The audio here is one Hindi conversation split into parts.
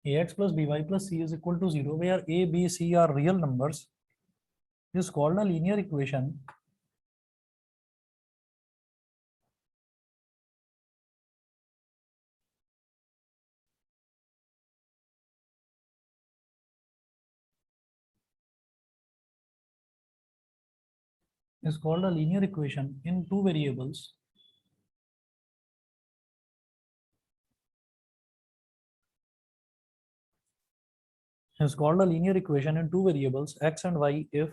ax plus by plus c is equal to 0 where a, b, c are real numbers is called a linear equation in two variables x and y if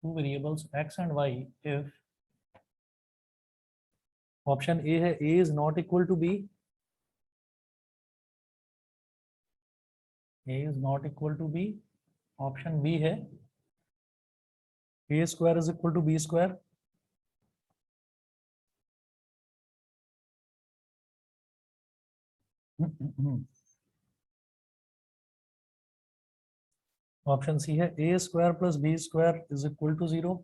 two variables x and y if option A है a is not equal to b, a is not equal to b, option B है a square is equal to b square, option C है a square plus b square is equal to 0,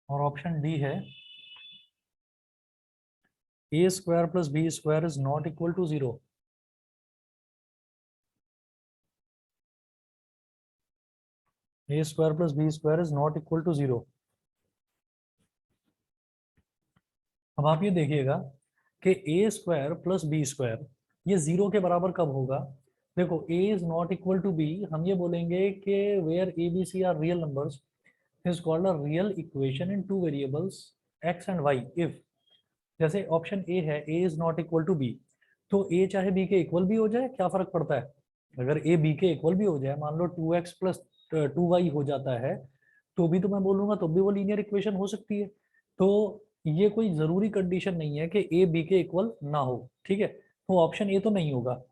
और ऑप्शन डी है a square plus b square is not equal to 0। a square plus b square is not equal to 0। अब आप ये देखिएगा कि a square plus b square ये 0 के बराबर कब होगा। देखो a is not equal to b, हम ये बोलेंगे कि where a b c are real numbers is called a real equation in two variables x and y if, जैसे ऑप्शन ए है a is not equal to b, तो a चाहे b के इक्वल भी हो जाए, क्या फर्क पड़ता है। अगर a b के इक्वल भी हो जाए, मान लो 2x प्लस 2y हो जाता है, तो भी तो मैं बोलूंगा तो भी वो लीनियर इक्वेशन हो सकती है। तो ये कोई जरूरी कंडीशन नहीं है कि a b के इक्वल ना हो, ठीक है। तो ऑप्शन ए तो नहीं होगा।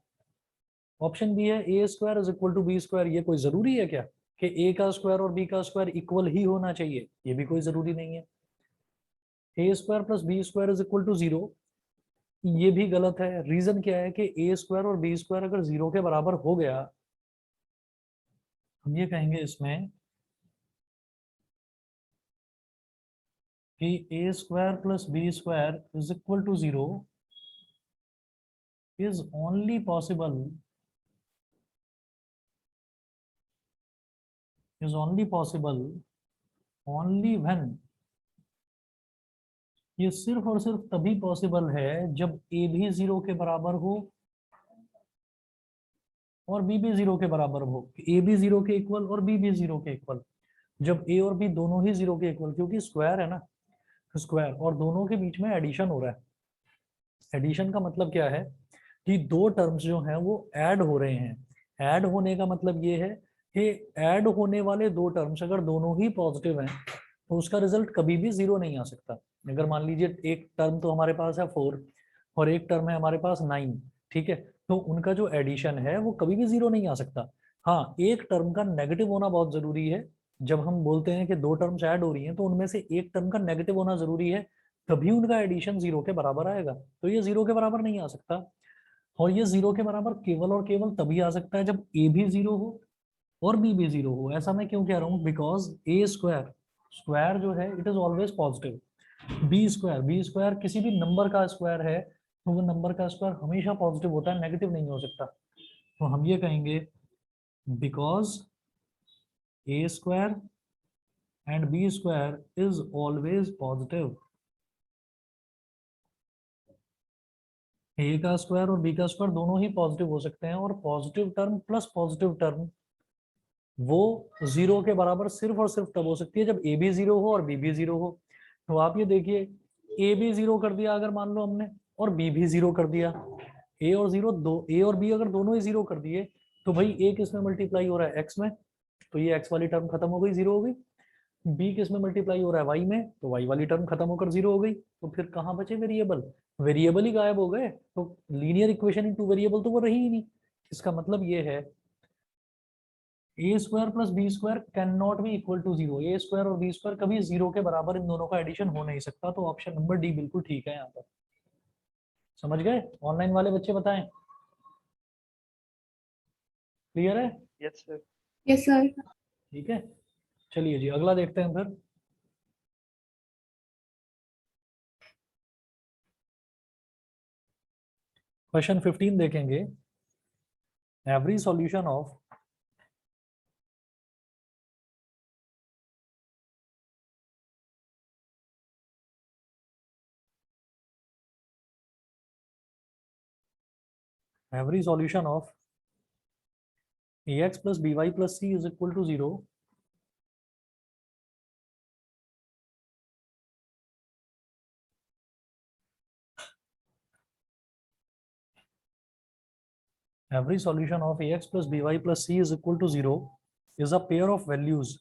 ऑप्शन बी है A square is equal to B square, ये कोई जरूरी है क्या कि a का स्क्वायर और b का स्क्वायर इक्वल ही होना चाहिए, ये भी कोई जरूरी नहीं है। A square plus B square is equal to 0, ये भी गलत है। रीजन क्या है कि ए स्क्वायर और बी स्क्वायर अगर 0 के बराबर हो गया, हम ये कहेंगे इसमें कि A square plus B square is equal to 0 is only possible only when, ये सिर्फ और सिर्फ तभी पॉसिबल है जब a भी 0 के बराबर हो और b भी 0 के बराबर हो। a भी 0 के इक्वल और b भी 0 के इक्वल, जब a और b दोनों ही 0 के इक्वल, क्योंकि स्क्वायर है ना, स्क्वायर और दोनों के बीच में एडिशन हो रहा है। एडिशन का मतलब क्या है कि दो टर्म्स जो हैं वो ऐड हो रहे हैं। ऐड होने का मतलब ये है कि ऐड होने वाले दो टर्म्स अगर दोनों ही पॉजिटिव हैं तो उसका रिजल्ट कभी भी 0 नहीं आ सकता। अगर मान लीजिए एक टर्म तो हमारे पास है 4 और एक टर्म है हमारे पास 9, ठीक है, तो उनका जो एडिशन है वो कभी भी 0 नहीं आ सकता। हाँ, एक टर्म का नेगेटिव होना बहुत जरूरी है। जब हम बोलते हैं कि दो टर्म्स ऐड हो रही हैं तो उनमें से एक टर्म का नेगेटिव होना जरूरी है, तभी उनका एडिशन 0 के बराबर आएगा। तो ये 0 के बराबर नहीं आ सकता, और ये 0 के बराबर केवल और केवल तभी आ सकता है जब a भी 0 हो और b भी 0 हो। ऐसा मैं क्यों कह रहा हूँ, बिकॉज a स्क्वायर, स्क्वायर जो है it is always positive. B square किसी भी नंबर का स्क्वायर है तो वो नंबर का स्क्वायर हमेशा पॉजिटिव होता है, नेगेटिव नहीं हो सकता। तो हम ये कहेंगे because a square and b square is always positive. a का स्क्वायर और b का स्क्वायर दोनों ही पॉजिटिव हो सकते हैं, और positive term plus positive term वो 0 के बराबर सिर्फ और सिर्फ तब हो सकती है जब a भी 0 हो और b भी 0 हो। तो आप ये देखिए, a भी 0 कर दिया अगर मान लो हमने, और b भी 0 कर दिया, a और 0 दो, a और b अगर दोनों ही 0 कर दिए तो भाई a किस में मल्टीप्लाई हो रहा है, x में, तो ये x वाली टर्म खत्म हो गई, 0 हो गई। b किस में मल्टीप्लाई हो रहा है, y में, तो y वाली टर्म खत्म होकर 0 हो गई। तो फिर कहाँ बचे वेरिएबल, वेरिएबल ही गायब हो गए। तो linear equation in two variable तो वो रही ही नहीं। इसका मतलब ये है A square plus B square can not be equal to 0। A square और बी स्क्वायर कभी 0 के बराबर इन दोनों का एडिशन हो नहीं सकता। तो ऑप्शन नंबर डी बिल्कुल ठीक है यहाँ पर। समझ गए, ऑनलाइन वाले बच्चे बताएं, क्लियर है। Yes sir. Yes sir. ठीक है, चलिए जी अगला देखते हैं फिर। क्वेश्चन 15 देखेंगे। Every solution of every solution of ax plus by plus c is equal to 0, every solution of ax plus by plus c is equal to 0 is a pair of values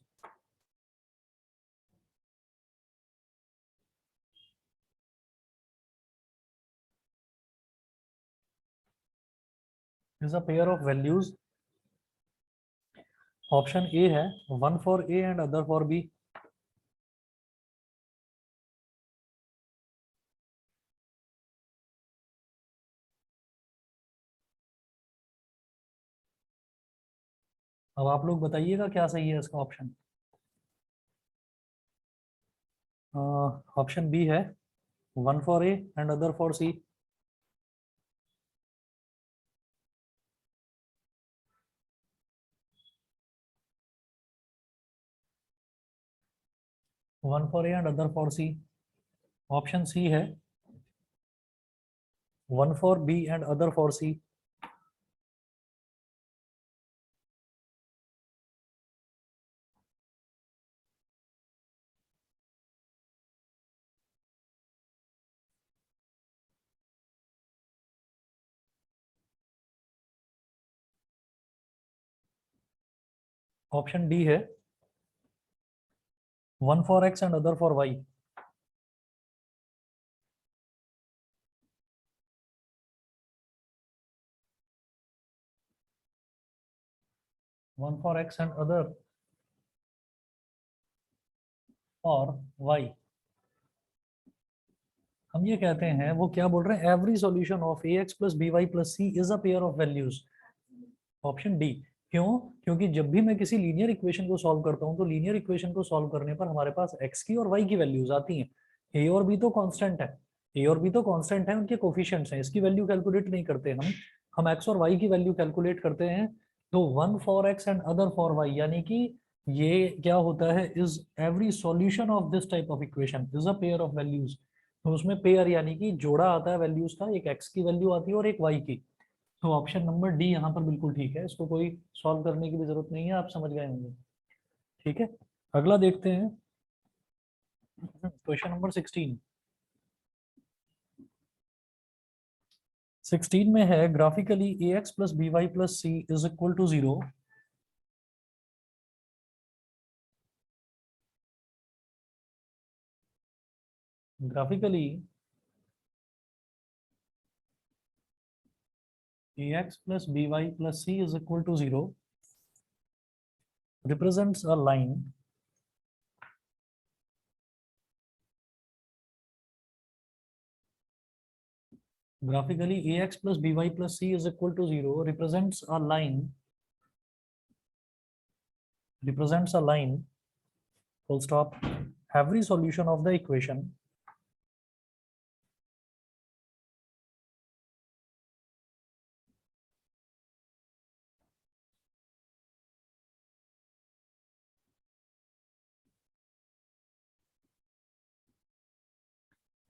is a pair of values। Option A है 1 for a and other for b. अब आप लोग बताइएगा क्या सही है इसका ऑप्शन। ऑप्शन बी है 1 for a and other for c. 1 for a and other for c. Option C है 1 for b and other for c. Option D है 1 for x and other for y. 1 for x and other for y. हम ये कहते हैं, वो क्या बोल रहे हैं, every solution of a x plus b y plus c is a pair of values. Option D. क्यों? क्योंकि जब भी मैं किसी लीनियर इक्वेशन को सॉल्व करता हूं तो लीनियर इक्वेशन को सॉल्व करने पर हमारे पास एक्स की और वाई की वैल्यूज आती हैं। ए और बी तो कांस्टेंट है, ए और बी तो कांस्टेंट है, उनके कोफिशिएंट्स हैं, इसकी वैल्यू कैलकुलेट नहीं करते हम एक्स और वाई की वैल्यू कैलकुलेट करते हैं। तो 1 for x and other for y, यानी कि ये क्या होता है, is every solution of this type of equation is a pair of values. तो उसमें पेयर यानी कि जोड़ा आता है वैल्यूज का, एक एक्स की वैल्यू आती है और एक वाई की। तो ऑप्शन नंबर डी यहाँ पर बिल्कुल ठीक है, इसको कोई सॉल्व करने की भी जरूरत नहीं है, आप समझ गए होंगे। ठीक है, अगला देखते हैं। Question number 16। 16 में है graphically a x plus b y plus c is equal to 0। Graphically a x plus b y plus c is equal to 0 represents a line graphically ax plus by plus c is equal to 0 represents a line full stop। every solution of the equation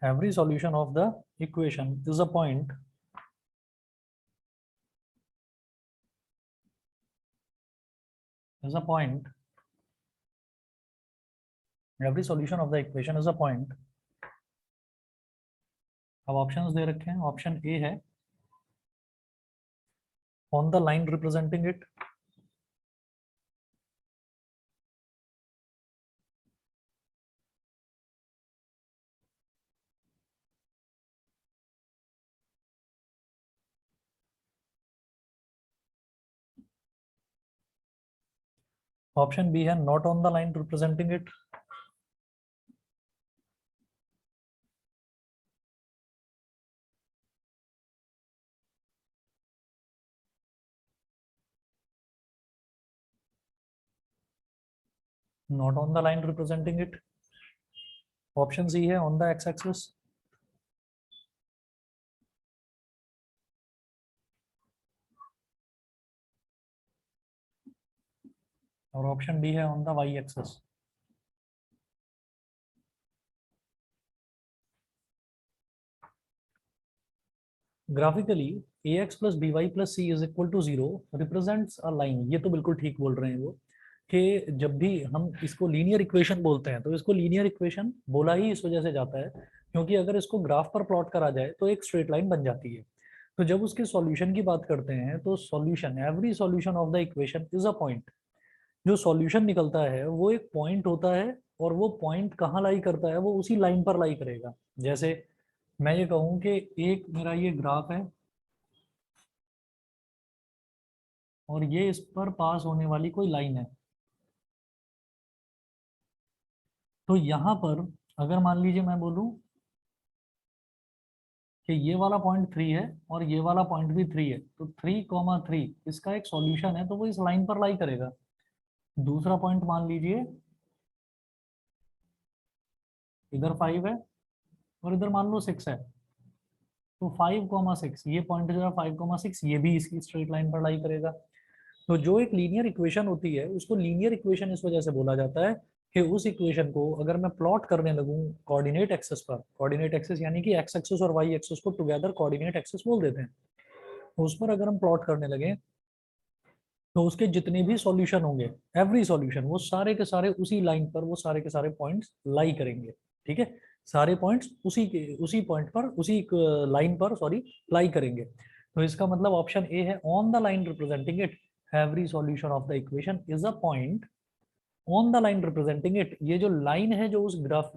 every solution of the equation is a point is a point every solution of the equation is a point। अब ऑप्शंस दे रखे हैं। ऑप्शन ए है on the line representing it. Option B है not on the line representing it. not on the line representing it. Option C है on the x-axis. और ऑप्शन डी है ऑन द वाई एक्सिस. ग्राफिकली ax plus by plus c is equal to 0 represents a line. ये तो बिल्कुल ठीक बोल रहे हैं वो कि जब भी हम इसको लीनियर इक्वेशन बोलते हैं तो इसको लीनियर इक्वेशन बोला ही इस वजह से जाता है क्योंकि अगर इसको ग्राफ पर प्लॉट करा जाए तो एक स्ट्रेट लाइन बन जाती है. तो जब उसके सॉल्यूशन की बात करते हैं तो solution, every solution of the equation is a point. जो सॉल्यूशन निकलता है वो एक पॉइंट होता है और वो पॉइंट कहाँ लाई करता है, वो उसी लाइन पर लाई करेगा. जैसे मैं ये कहूँ कि एक मेरा ये ग्राफ है और ये इस पर पास होने वाली कोई लाइन है. तो यहाँ पर अगर मान लीजिए मैं बोलूँ कि ये वाला पॉइंट 3 है और ये वाला पॉइंट भी 3 है, तो 3,3 इसका एक सॉल्यूशन है तो वो इस लाइन पर लाई करेगा. दूसरा पॉइंट मान लीजिए इधर 5 है और इधर मान लो 6 है, तो 5,6 ये पॉइंट जो है 5,6 ये भी इसकी स्ट्रेट लाइन पर लाई करेगा. तो जो एक लीनियर इक्वेशन होती है उसको लीनियर इक्वेशन इस वजह से बोला जाता है कि उस इक्वेशन को अगर मैं प्लॉट करने लगूं कोऑर्डिनेट एक्सिस पर, कोऑर्डिनेट एक्सिस यानी कि एक्स एक्सिस और वाई एक्सिस को टुगेदर कोऑर्डिनेट एक्सिस बोल देते हैं, तो उस पर अगर हम प्लॉट करने लगे तो उसके जितने भी सॉल्यूशन होंगे, एवरी सॉल्यूशन, वो सारे के सारे उसी लाइन पर वो सारे के सारे पॉइंट्स लाई करेंगे. ठीक है, सारे पॉइंट्स उसी पॉइंट पर उसी लाइन पर सॉरी लाई करेंगे. तो इसका मतलब ऑप्शन ए है on the line representing it every solution of the equation is a point on the line representing it. ये जो लाइन है जो उस ग्राफ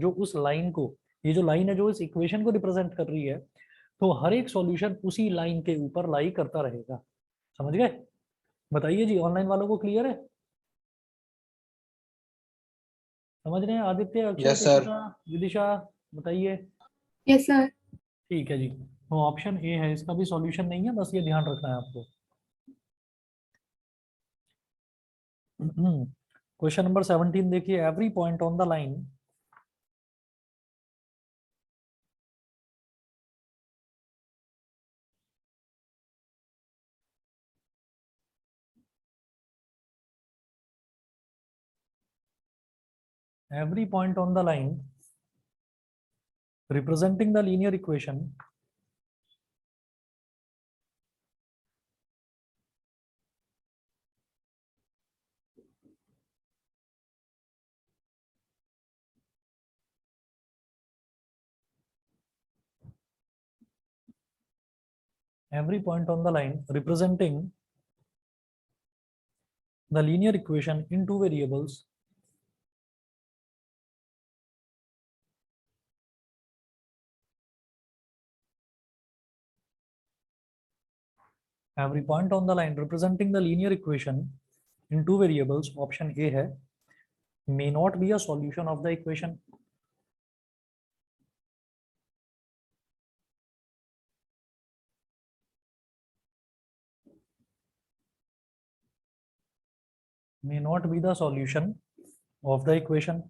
जो उस लाइन को, ये जो लाइन है जो इस इक्वेशन को रिप्रेजेंट कर रही है, तो हर एक सॉल्यूशन उसी लाइन के ऊपर लाई करता रहेगा. समझ गए? बताइए जी, ऑनलाइन वालों को क्लियर है? समझ रहे हैं? Aditya, Akshay, yes sir. कृतिका, विदिशा, बताइए. Yes sir. ठीक है जी, तो ऑप्शन ए है, इसका भी सॉल्यूशन नहीं है, बस ये ध्यान रखना है आपको. क्वेश्चन नंबर 17 देखिए. Every point on the line every point on the line representing the linear equation every point on the line representing the linear equation in two variables every point on the line representing the linear equation in two variables, option A है, may not be a solution of the equation. May not be the solution of the equation.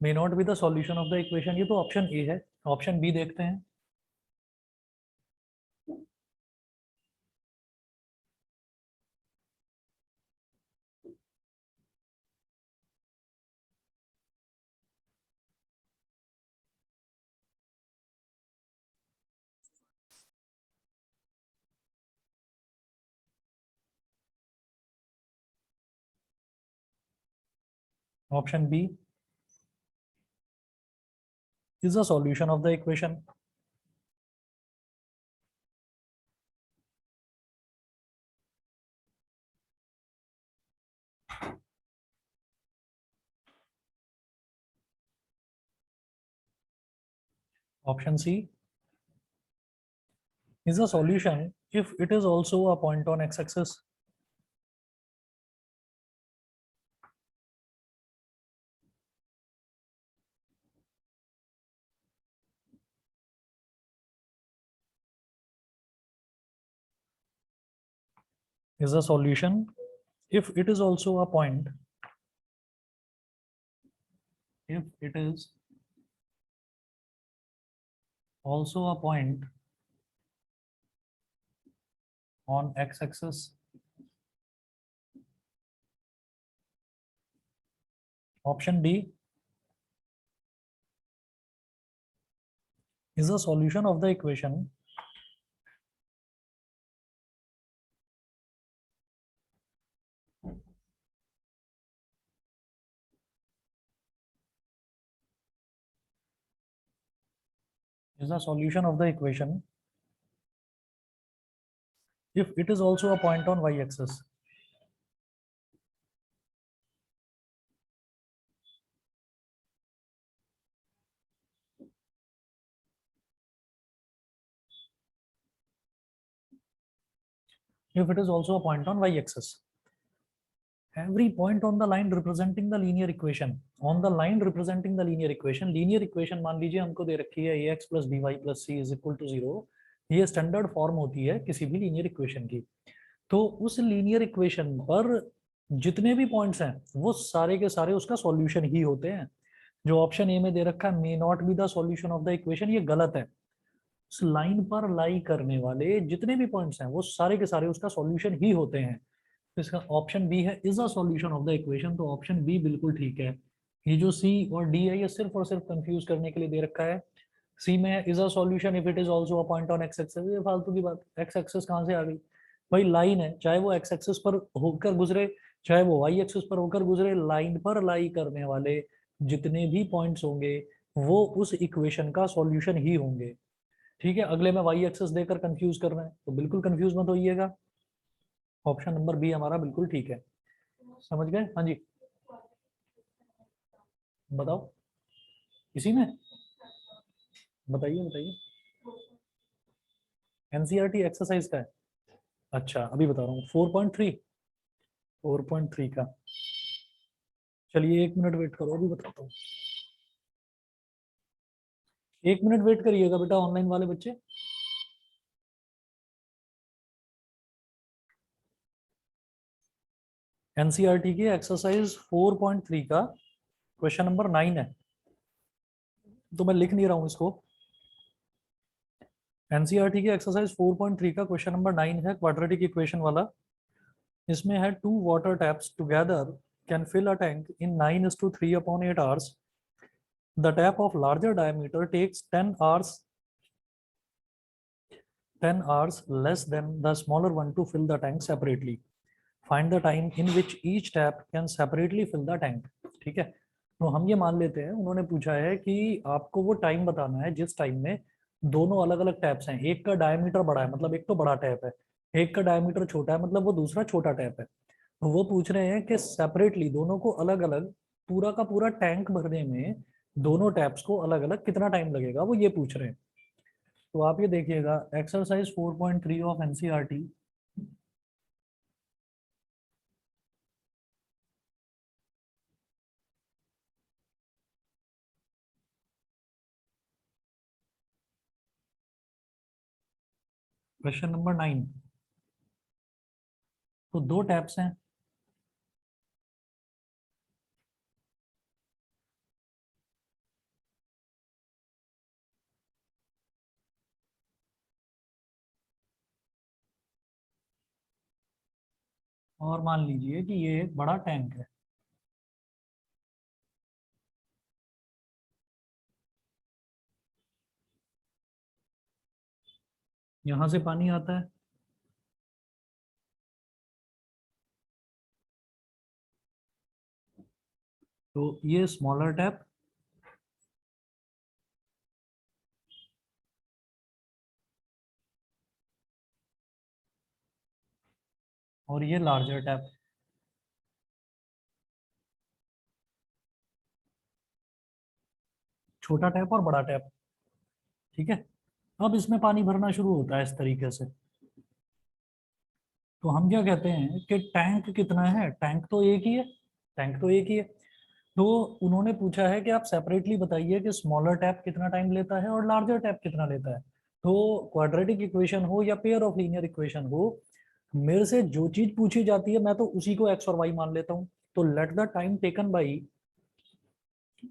May not be the solution of the equation, ये तो ऑप्शन ए है. ऑप्शन बी देखते हैं. Option B is a solution of the equation. Option C is a solution if it is also a point on x-axis. is a solution if it is also a point, if it is also a point on x-axis. Option D is a solution of the equation is a solution of the equation if it is also a point on y-axis. If it is also a point on y-axis. Every point on the line representing the linear equation. On the line representing the linear equation. Linear equation मान लीजिए हमको दे रखी है ax plus by plus c is equal to 0. ये स्टैंडर्ड फॉर्म होती है किसी भी लीनियर इक्वेशन की. तो उस लीनियर इक्वेशन पर जितने भी पॉइंट्स हैं वो सारे के सारे उसका सॉल्यूशन ही होते हैं. जो ऑप्शन ए में दे रखा है may not be the solution of the equation, ये गलत है. उस लाइन पर लाई करने वाले जितने भी पॉइंट्स हैं वो सारे के सारे उसका सॉल्यूशन ही होते हैं. तो इसका ऑप्शन बी है is a solution of the equation. तो ऑप्शन बी बिल्कुल ठीक है. ये जो सी और डी है ये सिर्फ और सिर्फ कंफ्यूज करने के लिए दे रखा है. सी में is a solution if it is also a point on x axis. ये फालतू की बात. एक्स एक्सिस कहाँ से आ गई भाई? लाइन है, चाहे वो एक्स एक्सिस पर होकर गुजरे चाहे वो वाई एक्सिस पर होकर गुजरे, लाइन पर लाई करने वाले जितने भी पॉइंट्स होंगे वो उस इक्वेशन का सॉल्यूशन ही होंगे. ठीक है, अगले में वाई एक्सिस देकर कंफ्यूज कर रहे हैं तो बिल्कुल कंफ्यूज मत होइएगा. ऑप्शन नंबर बी हमारा बिल्कुल ठीक है. समझ गए? हाँ जी बताओ. इसी में बताइए बताइए. एनसीईआरटी एक्सरसाइज का है. अच्छा अभी बता रहा हूँ. 4.3 4.3 का. चलिए 1 मिनट वेट करो, अभी बताता हूँ. 1 मिनट वेट करिएगा बेटा ऑनलाइन वाले बच्चे. एनसीईआरटी की एक्सरसाइज 4.3 का क्वेश्चन नंबर 9 है. तो मैं लिख नहीं रहा हूँ इसको. एनसीईआरटी की एक्सरसाइज 4.3 का क्वेश्चन नंबर 9 है, क्वाड्रेटिक इक्वेशन वाला. इसमें है 2 water taps together can fill a tank in 9:3/8 hours. The tap of larger diameter takes 10 hours less than the smaller one to fill the tank separately. Find the time in which each tap can separately fill the tank. ठीक है, तो हम ये मान लेते हैं उन्होंने पूछा है कि आपको वो टाइम बताना है जिस टाइम में दोनों अलग अलग टैप्स हैं. एक का डायमीटर बड़ा है मतलब एक तो बड़ा टैप है, एक का डायमीटर छोटा है मतलब वो दूसरा छोटा टैप है. तो वो पूछ रहे हैं कि सेपरेटली दोनों को अलग अलग पूरा का पूरा टैंक भरने में दोनों टैप्स को अलग अलग कितना टाइम लगेगा, वो ये पूछ रहे हैं. तो आप ये देखिएगा exercise 4.3 of NCERT. Question number 9. तो 2 टैप्स हैं. और मान लीजिए कि ये एक बड़ा टैंक है. यहां से पानी आता है. तो ये स्मॉलर टैप और ये लार्जर टैप. छोटा टैप और बड़ा टैप. ठीक है, अब इसमें पानी भरना शुरू होता है इस तरीके से. तो हम क्या कहते हैं कि टैंक कितना है? टैंक तो एक ही है. टैंक तो एक ही है. तो उन्होंने पूछा है कि आप सेपरेटली बताइए कि स्मॉलर टैप कितना टाइम लेता है और लार्जर टैप कितना लेता है. तो क्वाड्रेटिक इक्वेशन हो या पेयर ऑफ लीनियर इक्वेशन हो, मेरे से जो चीज पूछी जाती है मैं तो उसी को एक्स और वाई मान लेता हूँ। तो let the time taken by,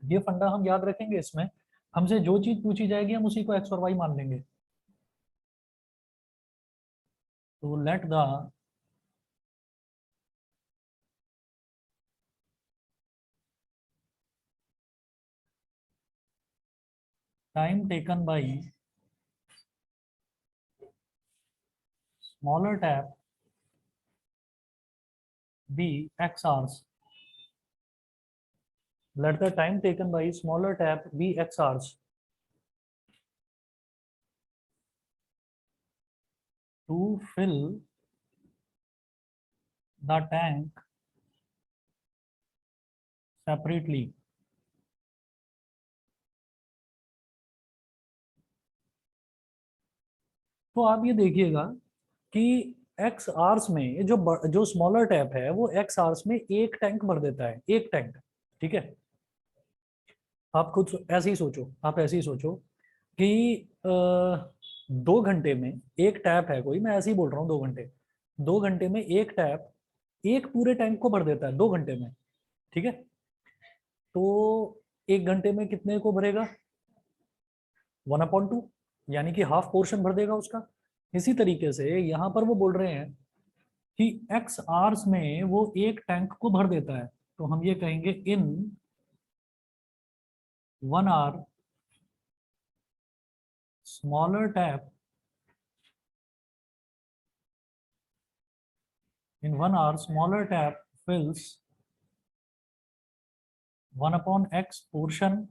ये फंडा हम याद रखेंगे इसमें, हमसे जो चीज पूछी जाएगी हम उसी को एक्स और वाई मान लेंगे। तो let the time taken by smaller tap be x hours, let the time taken by smaller tap be x hours to fill the tank separately। तो आप ये देखिएगा कि x आवर्स में ये जो स्मॉलर टैप है वो x आवर्स में एक टैंक भर देता है, एक टैंक। ठीक है, आप खुद ऐसे ही सोचो, आप ऐसे ही सोचो कि 2 घंटे में एक टैप है कोई, मैं ऐसे ही बोल रहा हूँ 2 घंटे, 2 घंटे में एक टैप एक पूरे टैंक को भर देता है 2 घंटे में। ठीक है, तो 1 घंटे में कितने को भरेगा, 1/2, यानी कि हाफ पोर्शन भर देगा उसका। इसी तरीके से यहाँ पर वो बोल रहे हैं कि एक्स आवर्स में वो एक टैंक को भर देता है, तो हम ये कहेंगे in 1 hour smaller tap, in 1 hour smaller tap fills 1/x portion,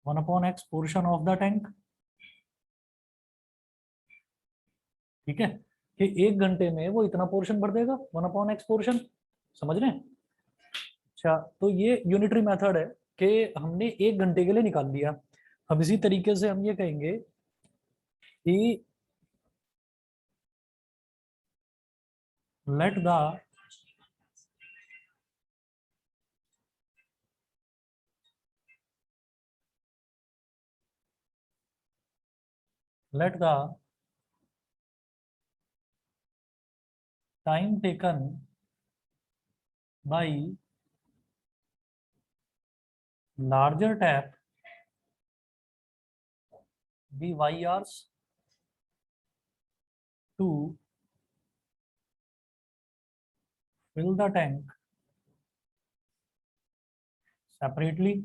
1/x portion of the tank. ठीक है, कि 1 घंटे में वो इतना पोर्शन भर देगा, 1/x पोर्शन। समझ रहे हैं? अच्छा, तो ये यूनिटरी मेथड है कि हमने 1 घंटे के लिए निकाल दिया। अब इसी तरीके से हम ये कहेंगे कि let the let the time taken by larger tap be y hours to fill the tank separately,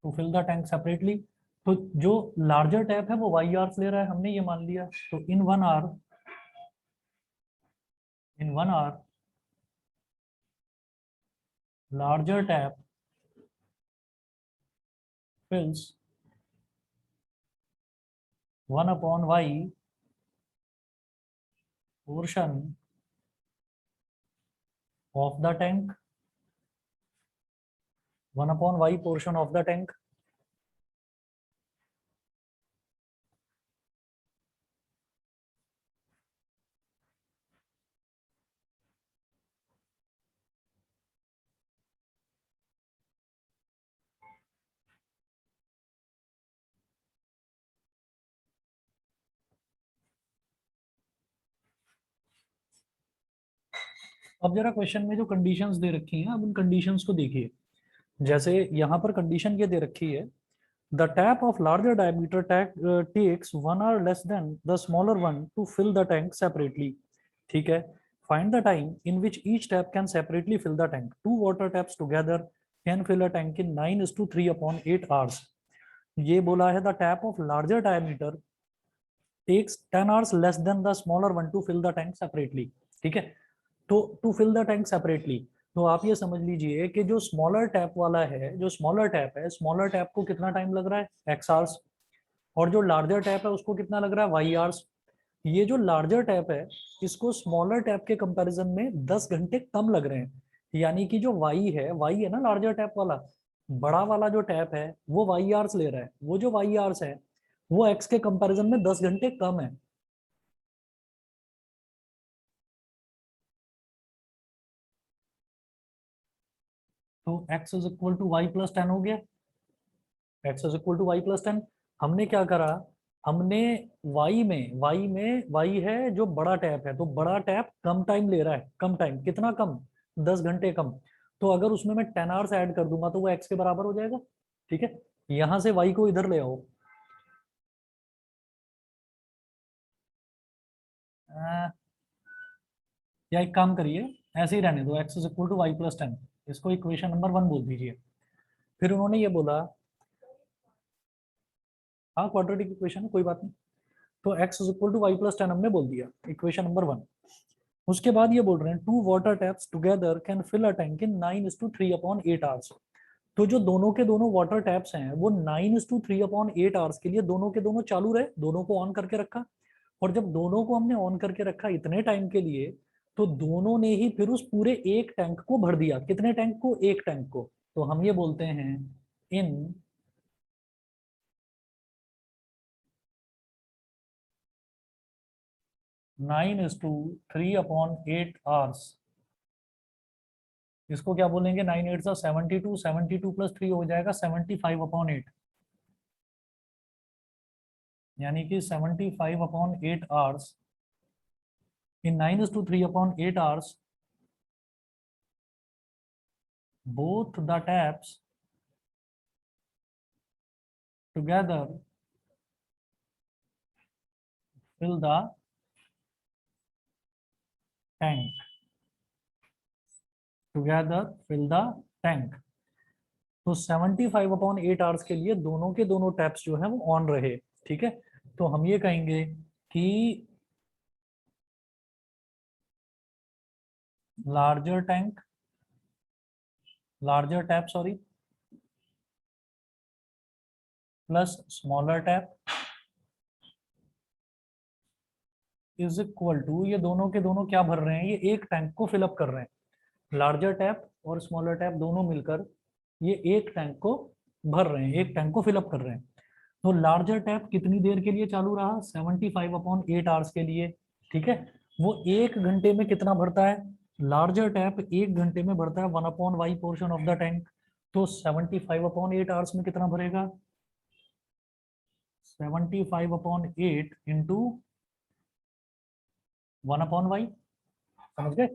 to fill the tank separately। तो जो लार्जर टैप है वो y hours ले रहा है, हमने ये मान लिया। तो इन 1 hour larger tap fills 1/y portion of the tank, 1/y portion of the tank। अब जरा क्वेश्चन में जो कंडीशंस दे रखी हैं, अब उन कंडीशंस को देखिए। जैसे यहाँ पर कंडीशन ये दे रखी है, the tap of larger diameter takes 1 hour less than the smaller one to fill the tank separately। ठीक है, find the time in which each tap can separately fill the tank। Two water taps together can fill a tank in 9:3/8 hours। ये बोला है the tap of larger diameter takes 10 hours less than the smaller one to fill the tank separately। ठीक है, तो to fill the tank separately, तो आप ये समझ लीजिए कि जो स्मॉलर टैप वाला है, जो स्मॉलर टैप है, स्मॉलर टैप को कितना टाइम लग रहा है एक्स आवर्स, और जो लार्जर टैप है उसको कितना लग रहा है वाई आवर्स। ये जो लार्जर टैप है इसको स्मॉलर टैप के कंपैरिजन में 10 घंटे कम लग रहे हैं, यानी कि जो वाई है ना लार्जर टैप वाला, बड़ा वाला जो टैप है वो वाई आवर्स ले रहा है, वो जो वाई आवर्स है वो एक्स के कंपैरिजन में 10 घंटे कम है। तो x is equal to y plus 10 हो गया, x is equal to y plus 10। हमने क्या करा, हमने y है जो बड़ा टैप है, तो बड़ा टैप कम टाइम ले रहा है, कम टाइम, कितना कम, 10 घंटे कम। तो अगर उसमें मैं 10 आवर्स ऐड कर दूंगा तो वो x के बराबर हो जाएगा। ठीक है, यहां से y को इधर ले आओ। अ, या एक काम करिए, ऐसे ही रहने दो, x is equal to y plus 10, इसको इक्वेशन नंबर 1 बोल दीजिए। फिर उन्होंने ये बोला, हाँ क्वाड्रेटिक इक्वेशन है, कोई बात नहीं। तो x is equal to y plus 10 हमने बोल दिया, इक्वेशन नंबर 1। उसके बाद ये बोल रहे हैं two water taps together can fill a tank in 9:3/8 hours. तो जो दोनों के दोनों वाटर टैप्स हैं वो 9:3/8 आवर्स के लिए दोनों के दोनों चालू रहे, दोनों को ऑन करके रखा। और जब दोनों को हमने ऑन करके रखा इतने टाइम के लिए, तो दोनों ने ही फिर उस पूरे एक टैंक को भर दिया। कितने टैंक को? एक टैंक को। तो हम ये बोलते हैं इन 9:3/8 आवर्स, इसको क्या बोलेंगे, 9 8 72, 72 प्लस 3 हो जाएगा 75/8, यानी कि 75/8 hours. In 9:3/8 hours both the taps together fill the tank, together fill the tank। तो 75/8 आवर्स के लिए दोनों के दोनों टैप्स जो है वो ऑन रहे। ठीक है, तो हम ये कहेंगे कि larger tank, larger tap sorry, plus smaller tap is equal to, ये दोनों के दोनों क्या भर रहे हैं, ये एक टैंक को फिलअप कर रहे हैं। लार्जर टैप और स्मॉलर टैप दोनों मिलकर ये एक टैंक को भर रहे हैं, एक टैंक को फिलअप कर रहे हैं। तो लार्जर टैप कितनी देर के लिए चालू रहा? 75/8 आवर्स के लिए। ठीक है, वो एक घंटे में कितना भरता है? लार्जर टैप एक घंटे में भरता है 1/y portion of the tank. तो 75/8 आवर्स में कितना भरेगा? 75/8 इंटू 1/y, समझ गए?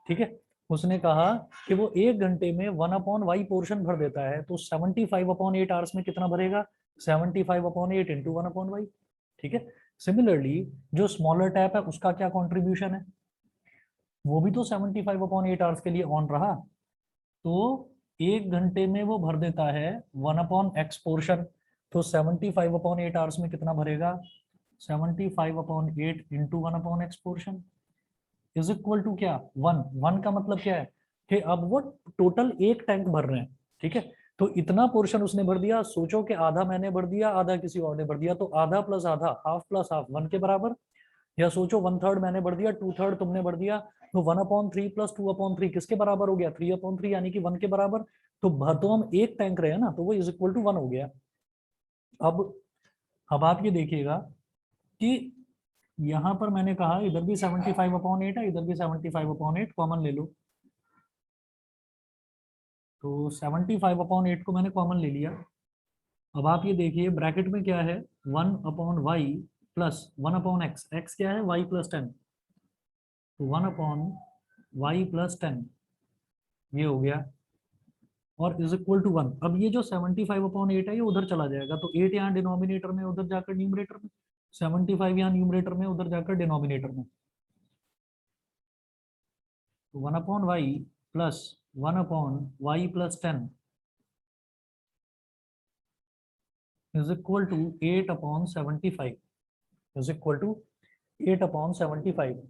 ठीक है, उसने कहा कि वो एक घंटे में 1/y पोर्शन भर देता है, तो 75/8 आवर्स में कितना भरेगा? 75/8 इंटू 1/y। ठीक है, सिमिलरली जो स्मॉलर टैप है उसका क्या कॉन्ट्रीब्यूशन है, वो भी तो 75/8 आवर्स के लिए ऑन रहा। तो एक घंटे में वो भर देता है 1/x पोर्शन। तो 75/8 आवर्स में कितना भरेगा? 75/8 into 1/x portion is equal to क्या? 1। 1 का मतलब क्या है कि अब वो टोटल एक टैंक भर रहे हैं। ठीक है, तो इतना पोर्शन उसने भर दिया। सोचो कि आधा मैंने भर दिया, आधा किसी और ने भर दिया, तो आधा प्लस आधा, हाफ प्लस हाफ, 1 के बराबर। या सोचो 1/3 मैंने भर दिया, 2/3 तुमने भर दिया, तो 1/3 प्लस 2/3 किसके बराबर हो गया? 3/3, यानी कि 1 के बराबर। तो भर तो हम एक टैंक रहे हैं ना, तो वो इज इक्वल टू 1 हो गया। अब अब आप ये देखिएगा कि यहां पर मैंने कहा इधर भी 75/8 है, इधर भी 75/8, कॉमन ले लो। तो 75/8 को मैंने कॉमन ले लिया। अब आप ये देखिए ब्रैकेट में क्या है, 1/y प्लस 1/x, x क्या है? y प्लस 10, तो 1/y प्लस 10 ये हो गया, और इज इक्वल टू 1। अब ये जो 75/8 है ये उधर चला जाएगा, तो 8 यहाँ डिनोमिनेटर में, उधर जाकर न्यूमरेटर में, 75 यहाँ न्यूमरेटर में, उधर जाकर डिनोमिनेटर में। तो 1/y plus 1/y plus 10 is equal to 8/75, is equal to 8/75।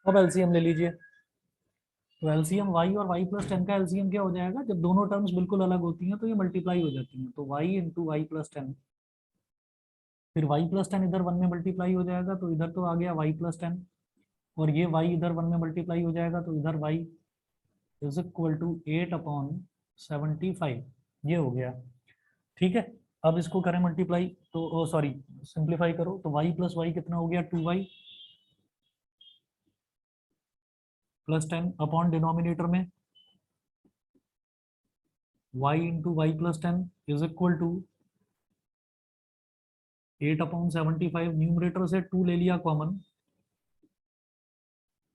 अब एलसीएम ले लीजिए। तो एलसीएम y और y प्लस 10 का एलसीएम क्या हो जाएगा? जब दोनों टर्म्स बिल्कुल अलग होती हैं तो ये मल्टीप्लाई हो जाती हैं, तो y इंटू वाई प्लस 10, फिर y प्लस 10 इधर 1 में मल्टीप्लाई हो जाएगा, तो इधर तो आ गया y प्लस 10, और ये y इधर 1 में मल्टीप्लाई हो जाएगा, तो इधर y इज इक्वल टू 8/75। 75 ये हो गया। ठीक है, अब इसको करें मल्टीप्लाई तो सॉरी सिंप्लीफाई करो तो y प्लस वाई कितना हो गया 2y प्लस 10 अपॉन डिनोमिनेटर में y into y plus 10 is equal to 8/75। Numerator से 2 ले लिया कॉमन,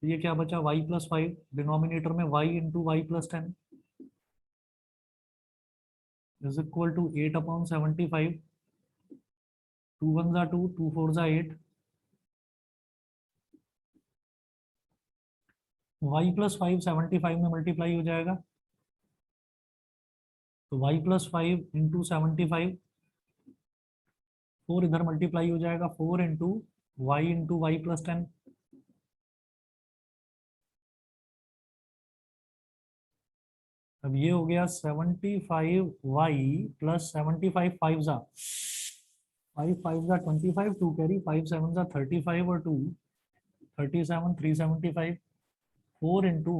तो ये क्या बचा y प्लस 5, डिनोमिनेटर में y into y plus 10 is equal to 8/75। 2 1 जा 2, 2 4 जा 8, y प्लस 5 75 में मल्टीप्लाई हो जाएगा, तो y प्लस 5 इंटू 75, 4 इधर मल्टीप्लाई हो जाएगा, 4 इंटू वाई प्लस 10, अब ये हो गया 75y प्लस 75 5 जा 5 5 जा 25, 2 कैरी 5 7 जा 35 और 2 37 375। 4 इंटू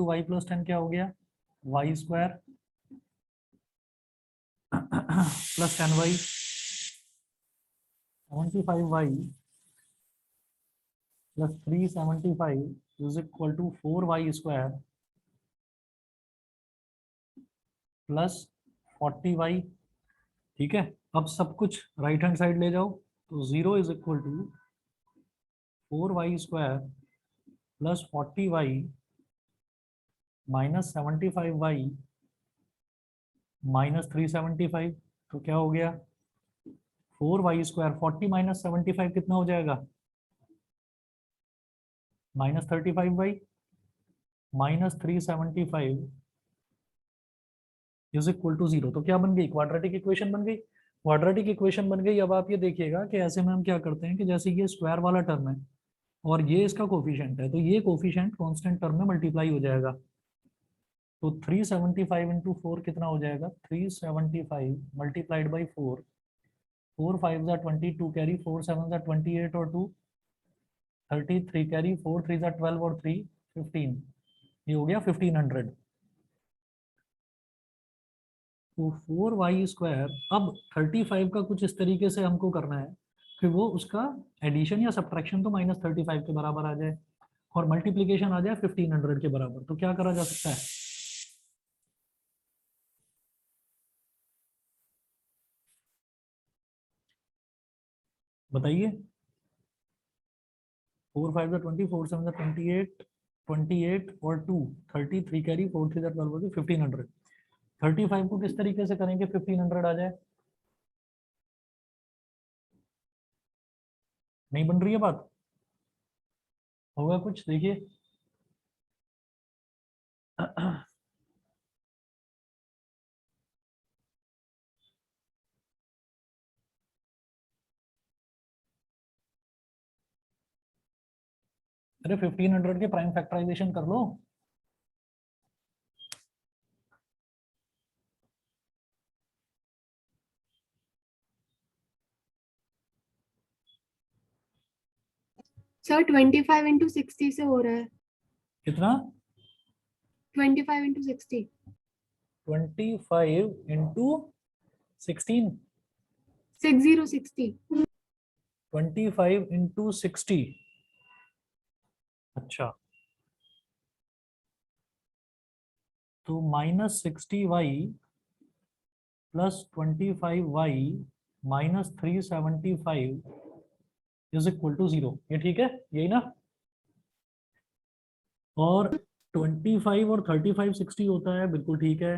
वाई प्लस 10 क्या हो गया y square plus 10y 75y प्लस 375 is equal to 4y square plus 40y। ठीक है, अब सब कुछ राइट हैंड साइड ले जाओ, तो 0 is equal to 4y square plus 40y minus 75y minus 375, तो क्या हो गया 4y स्क्वायर 40 माइनस 75 कितना हो जाएगा minus 35y minus 375 is equal to 0। तो क्या बन गई क्वाड्रेटिक इक्वेशन बन गई। क्वाड्रेटिक इक्वेशन बन गई। अब आप ये देखिएगा कि ऐसे में हम क्या करते हैं कि जैसे ये स्क्वायर वाला टर्म है और ये इसका कोफिशिएंट है, तो ये कोफिशिएंट कांस्टेंट टर्म में मल्टीप्लाई हो जाएगा, तो 375 इंटू 4 कितना हो जाएगा 375 मल्टीप्लाइड बाई 4, 4 5 जा 22 कैरी 4 7 जा 28 और 2 33 कैरी 4 3 जा 12 और 3 15, ये हो गया 1500। तो 4y स्क्वायर, अब 35 का कुछ इस तरीके से हमको करना है कि वो उसका एडिशन या सब्ट्रैक्शन तो माइनस 35 के बराबर आ जाए और मल्टीप्लीकेशन आ जाए 1500 के बराबर। तो क्या करा जा सकता है बताइए। 4 5 20 4 7 28 28 और 2 33 कैरी 4 3 12 1500। 35 को किस तरीके से करेंगे 1500 आ जाए, नहीं बन रही है बात, होगा कुछ देखिए। अरे 1500 के प्राइम फैक्टराइजेशन कर लो। सर 25 इंटू 60 से हो रहा है। कितना 25 इंटू 60 25 इंटू 16 60 25 इंटू 60। अच्छा, तो minus 60y plus 25y minus 375 is equal to 0, ये ठीक है यही ना। और 25 और 35 60 होता है, बिल्कुल ठीक है।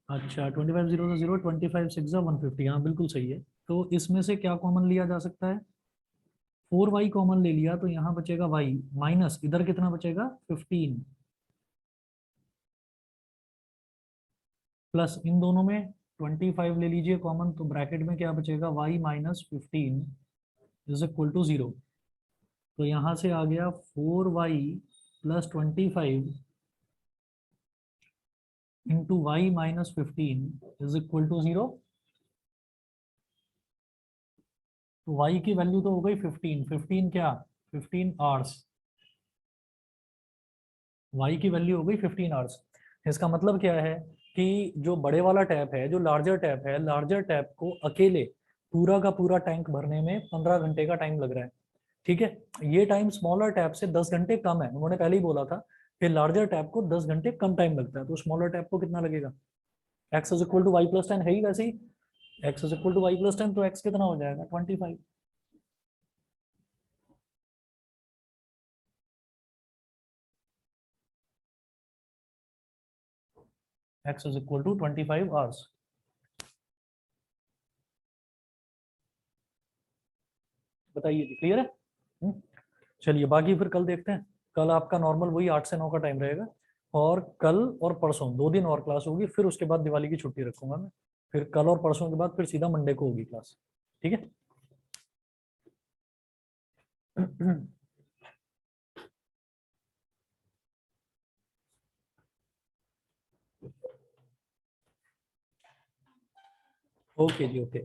अच्छा 25 0 से 0, 25 6 150, हाँ बिल्कुल सही है। तो इसमें से क्या कॉमन लिया जा सकता है 4y कॉमन ले लिया, तो यहाँ बचेगा y माइनस इधर कितना बचेगा 15 प्लस इन दोनों में 25 ले लीजिए कॉमन, तो ब्रैकेट में क्या बचेगा y minus 15 is equal to 0। तो यहाँ से आ गया 4y plus 25 into y minus 15 is equal to 0। तो y की वैल्यू तो हो गई 15, 15 क्या 15 आवर्स, y की वैल्यू हो गई 15 आवर्स। इसका मतलब क्या है कि जो बड़े वाला टैप है, जो लार्जर टैप है, लार्जर टैप को अकेले पूरा का पूरा टैंक भरने में 15 घंटे का टाइम लग रहा है। ठीक है, ये टाइम स्मॉलर टैप से 10 घंटे कम है, उन्होंने पहले ही बोला था कि लार्जर टैप को 10 घंटे कम टाइम लगता है, तो स्मॉलर टैप को कितना लगेगा? x is equal to y plus 10 है ही वैसे ही, x is equal to y plus 10, तो x कितना हो जाएगा? 25। x is equal to 25 hours. बताइए जी, क्लियर है? चलिए बाकी फिर कल देखते हैं। कल आपका नॉर्मल वही 8 से 9 का टाइम रहेगा, और कल और परसों 2 दिन और क्लास होगी, फिर उसके बाद दिवाली की छुट्टी रखूंगा मैं। फिर कल और परसों के बाद फिर सीधा मंडे को होगी क्लास। ठीक है। ओके जी, ओके।